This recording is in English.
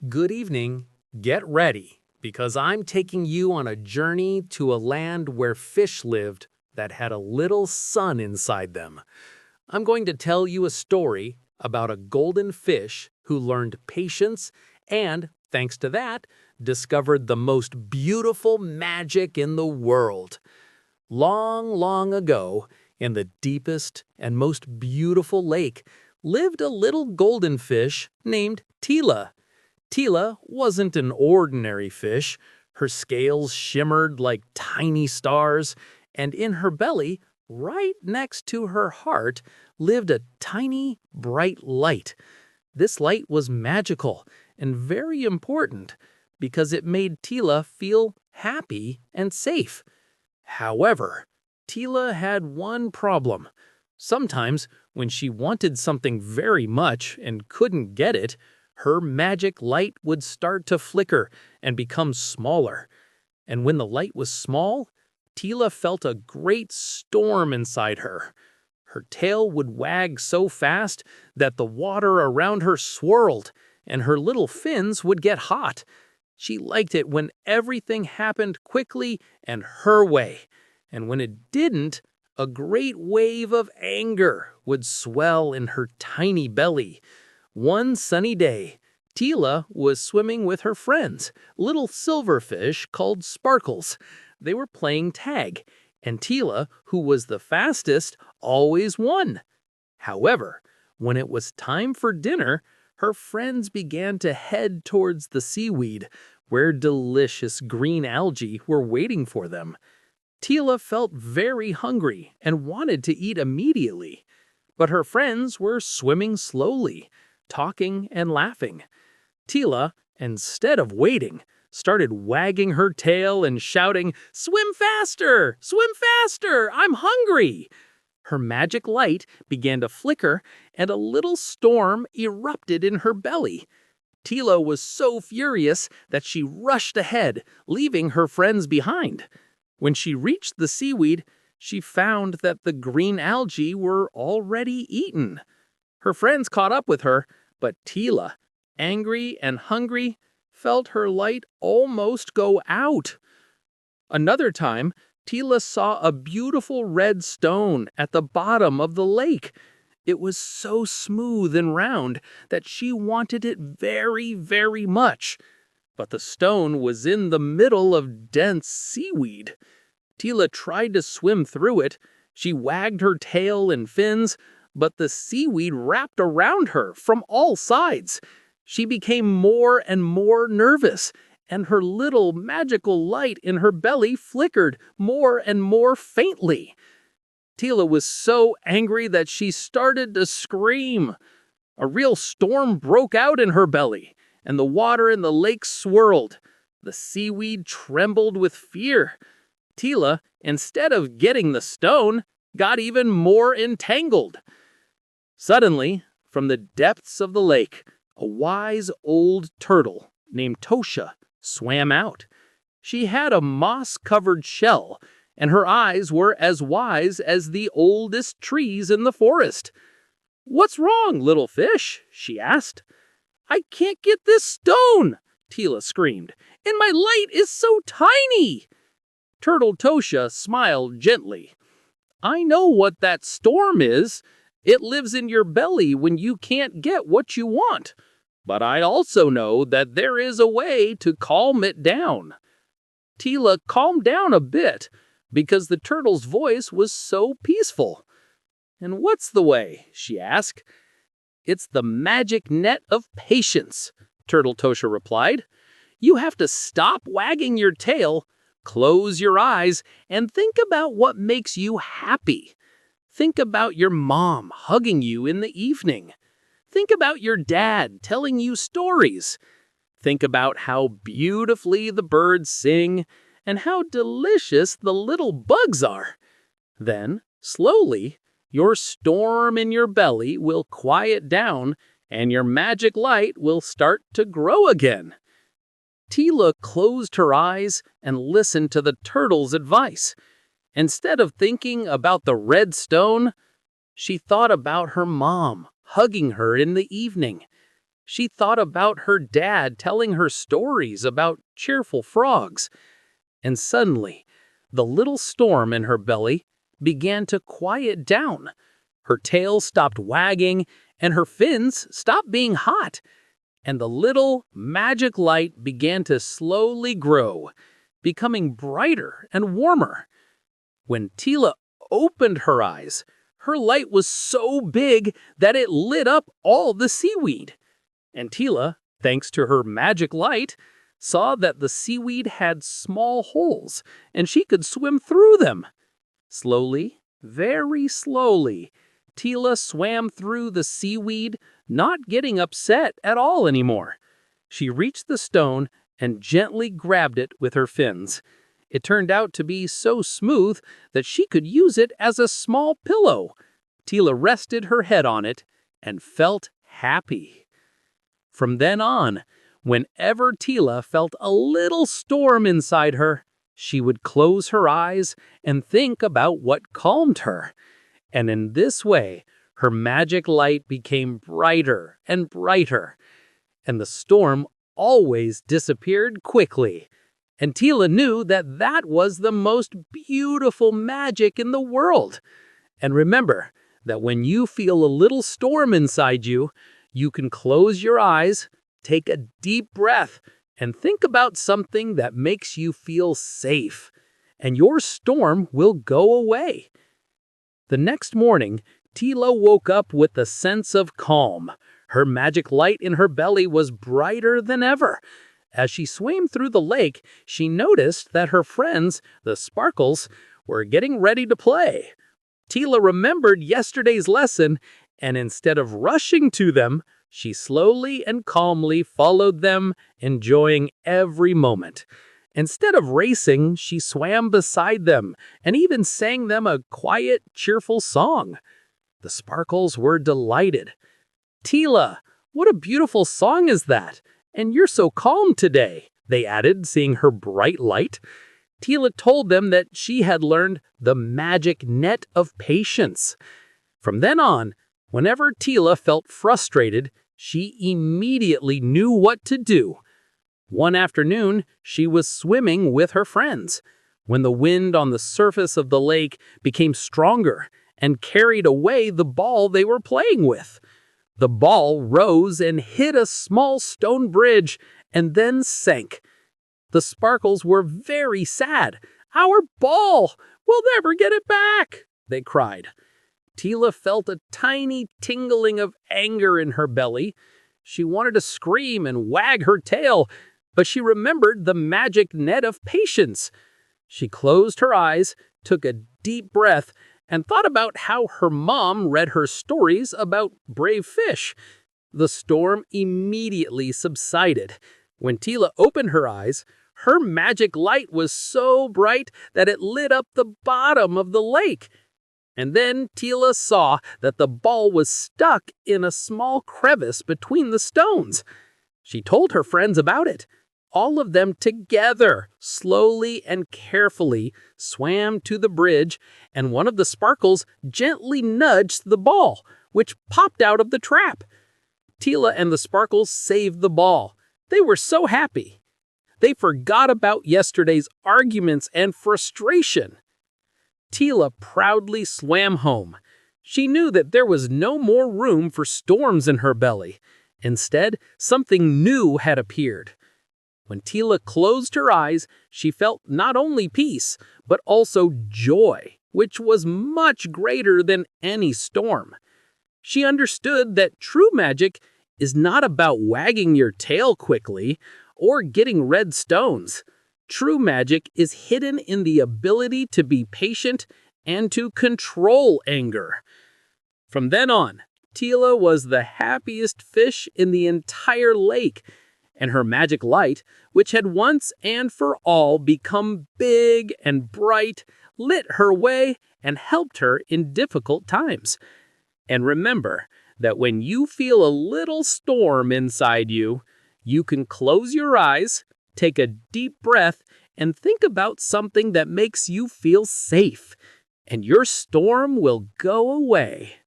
Good evening. Get ready, because I'm taking you on a journey to a land where fish lived that had a little sun inside them. I'm going to tell you a story about a golden fish who learned patience and, thanks to that, discovered the most beautiful magic in the world. Long, long ago, in the deepest and most beautiful lake, lived a little golden fish named Tila. Tila wasn't an ordinary fish. Her scales shimmered like tiny stars, and in her belly, right next to her heart, lived a tiny, bright light. This light was magical and very important because it made Tila feel happy and safe. However, Tila had one problem. Sometimes, when she wanted something very much and couldn't get it, her magic light would start to flicker and become smaller. And when the light was small, Tila felt a great storm inside her. Her tail would wag so fast that the water around her swirled, and her little fins would get hot. She liked it when everything happened quickly and her way, and when it didn't, a great wave of anger would swell in her tiny belly. One sunny day, Tila was swimming with her friends, little silverfish called Sparkles. They were playing tag, and Tila, who was the fastest, always won. However, when it was time for dinner, her friends began to head towards the seaweed, where delicious green algae were waiting for them. Tila felt very hungry and wanted to eat immediately, but her friends were swimming slowly, talking and laughing. Tila, instead of waiting, started wagging her tail and shouting, "Swim faster! Swim faster! I'm hungry!" Her magic light began to flicker, and a little storm erupted in her belly. Tila was so furious that she rushed ahead, leaving her friends behind. When she reached the seaweed, she found that the green algae were already eaten. Her friends caught up with her, but Tila, angry and hungry, felt her light almost go out. Another time, Tila saw a beautiful red stone at the bottom of the lake. It was so smooth and round that she wanted it very, very much. But the stone was in the middle of dense seaweed. Tila tried to swim through it. She wagged her tail and fins, but the seaweed wrapped around her from all sides. She became more and more nervous, and her little magical light in her belly flickered more and more faintly. Tila was so angry that she started to scream. A real storm broke out in her belly, and the water in the lake swirled. The seaweed trembled with fear. Tila, instead of getting the stone, got even more entangled. Suddenly, from the depths of the lake, a wise old turtle named Tosia swam out. She had a moss-covered shell, and her eyes were as wise as the oldest trees in the forest. "What's wrong, little fish?" she asked. "I can't get this stone," Tila screamed, "and my light is so tiny." Turtle Tosia smiled gently. "I know what that storm is. It lives in your belly when you can't get what you want. But I also know that there is a way to calm it down." Tila calmed down a bit because the turtle's voice was so peaceful. "And what's the way?" she asked. "It's the magic net of patience," Turtle Tosia replied. "You have to stop wagging your tail, close your eyes, and think about what makes you happy. Think about your mom hugging you in the evening. Think about your dad telling you stories. Think about how beautifully the birds sing and how delicious the little bugs are. Then, slowly, your storm in your belly will quiet down and your magic light will start to grow again." Tila closed her eyes and listened to the turtle's advice. Instead of thinking about the red stone, she thought about her mom hugging her in the evening. She thought about her dad telling her stories about cheerful frogs. And suddenly, the little storm in her belly began to quiet down. Her tail stopped wagging, and her fins stopped being hot. And the little magic light began to slowly grow, becoming brighter and warmer. When Tila opened her eyes, her light was so big that it lit up all the seaweed. And Tila, thanks to her magic light, saw that the seaweed had small holes, and she could swim through them. Slowly, very slowly, Tila swam through the seaweed, not getting upset at all anymore. She reached the stone and gently grabbed it with her fins. It turned out to be so smooth that she could use it as a small pillow. Tila rested her head on it and felt happy. From then on, whenever Tila felt a little storm inside her, she would close her eyes and think about what calmed her. And in this way, her magic light became brighter and brighter, and the storm always disappeared quickly. And Tila knew that that was the most beautiful magic in the world. And remember that when you feel a little storm inside you, you can close your eyes, take a deep breath, and think about something that makes you feel safe, and your storm will go away. The next morning, Tila woke up with a sense of calm. Her magic light in her belly was brighter than ever. As she swam through the lake, she noticed that her friends, the sparkles, were getting ready to play. Tila remembered yesterday's lesson, and instead of rushing to them, she slowly and calmly followed them, enjoying every moment. Instead of racing, she swam beside them and even sang them a quiet, cheerful song. The sparkles were delighted. "Tila, what a beautiful song is that! And you're so calm today," they added, seeing her bright light. Tila told them that she had learned the magic net of patience. From then on, whenever Tila felt frustrated, she immediately knew what to do. One afternoon, she was swimming with her friends, when the wind on the surface of the lake became stronger and carried away the ball they were playing with. The ball rose and hit a small stone bridge and then sank. The sparkles were very sad. "Our ball! We'll never get it back!" they cried. Tila felt a tiny tingling of anger in her belly. She wanted to scream and wag her tail, but she remembered the magic net of patience. She closed her eyes, took a deep breath, and thought about how her mom read her stories about brave fish. The storm immediately subsided. When Tila opened her eyes, her magic light was so bright that it lit up the bottom of the lake. And then Tila saw that the ball was stuck in a small crevice between the stones. She told her friends about it. All of them together, slowly and carefully, swam to the bridge, and one of the sparkles gently nudged the ball, which popped out of the trap. Tila and the sparkles saved the ball. They were so happy. They forgot about yesterday's arguments and frustration. Tila proudly swam home. She knew that there was no more room for storms in her belly. Instead, something new had appeared. When Tila closed her eyes, she felt not only peace, but also joy, which was much greater than any storm. She understood that true magic is not about wagging your tail quickly or getting red stones. True magic is hidden in the ability to be patient and to control anger. From then on, Tila was the happiest fish in the entire lake, and her magic light, which had once and for all become big and bright, lit her way and helped her in difficult times. And remember that when you feel a little storm inside you, you can close your eyes, take a deep breath, and think about something that makes you feel safe, and your storm will go away.